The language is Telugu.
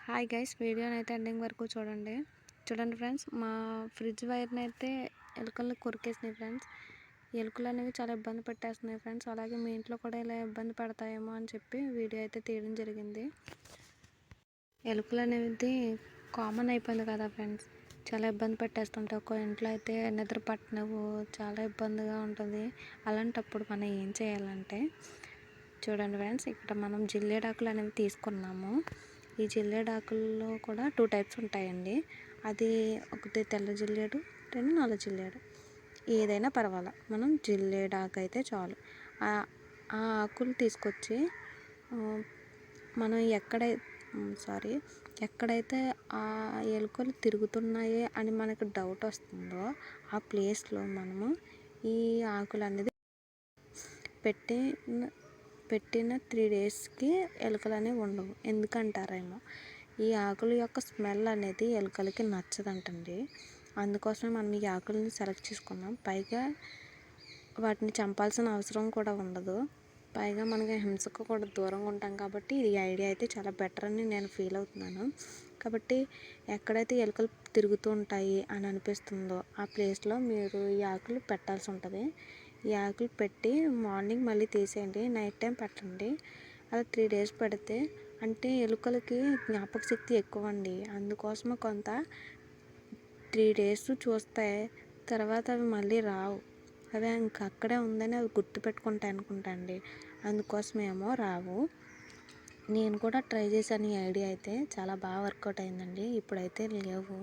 హాయ్ గైస్, వీడియోని అయితే ఎండింగ్ వరకు చూడండి ఫ్రెండ్స్. మా ఫ్రిడ్జ్ వైర్ని అయితే ఎలుకలు కొరికేసినాయి ఫ్రెండ్స్. ఎలుకలు అనేవి చాలా ఇబ్బంది పెట్టేస్తున్నాయి ఫ్రెండ్స్. అలాగే మీ ఇంట్లో కూడా ఇలా ఇబ్బంది పడతాయేమో అని చెప్పి వీడియో అయితే తీయడం జరిగింది. ఎలుకలు అనేది కామన్ అయిపోయింది కదా ఫ్రెండ్స్. చాలా ఇబ్బంది పెట్టేస్తుంటాయి. ఒక ఇంట్లో అయితే నిద్ర పట్టనవు, చాలా ఇబ్బందిగా ఉంటుంది. అలాంటప్పుడు మనం ఏం చేయాలంటే చూడండి ఫ్రెండ్స్, ఇక్కడ మనం జిల్లేడాకులు అనేవి తీసుకున్నాము. ఈ జిల్లేడాకుల్లో కూడా 2 టైప్స్ ఉంటాయండి. అది ఒకటి తెల్ల జిల్లేడు, రెండు నల్ల జిల్లేడు, ఏదైనా పర్వాలా. మనం జిల్లేడాకు అయితే చాలు. ఆ ఆకులు తీసుకొచ్చి మనం ఎక్కడైతే ఆ ఎలుకలు తిరుగుతున్నాయి అని మనకు డౌట్ వస్తుందో ఆ ప్లేస్లో మనము ఈ ఆకులు అనేది పెట్టిన 3 డేస్కి ఎలుకలు అనేవి ఉండవు. ఎందుకంటారేమో, ఈ ఆకుల యొక్క స్మెల్ అనేది ఎలుకలకి నచ్చదంటండి. అందుకోసమే మనం ఈ ఆకులని సెలెక్ట్ చేసుకున్నాం. పైగా వాటిని చంపాల్సిన అవసరం కూడా ఉండదు. పైగా మనకి హింసకు కూడా దూరంగా ఉంటాం కాబట్టి ఈ ఐడియా అయితే చాలా బెటర్ అని నేను ఫీల్ అవుతున్నాను. కాబట్టి ఎక్కడైతే ఎలుకలు తిరుగుతూ ఉంటాయి అని అనిపిస్తుందో ఆ ప్లేస్లో మీరు ఈ ఆకులు పెట్టాల్సి ఉంటుంది. ఈ ఆకులు పెట్టి మార్నింగ్ మళ్ళీ తీసేయండి, నైట్ టైం పెట్టండి. అలా 3 డేస్ పెడితే అంటే ఎలుకలకి జ్ఞాపక శక్తి ఎక్కువ అండి. అందుకోసమే కొంత 3 డేస్ చూస్తే తర్వాత అవి మళ్ళీ రావు. అవి ఇంక అక్కడే ఉందని అవి గుర్తుపెట్టుకుంటాయి అనుకుంటా అండి. అందుకోసమేమో రావు. నేను కూడా ట్రై చేశాను. ఈ ఐడియా అయితే చాలా బాగా వర్కౌట్ అయిందండి. ఇప్పుడైతే లేవు.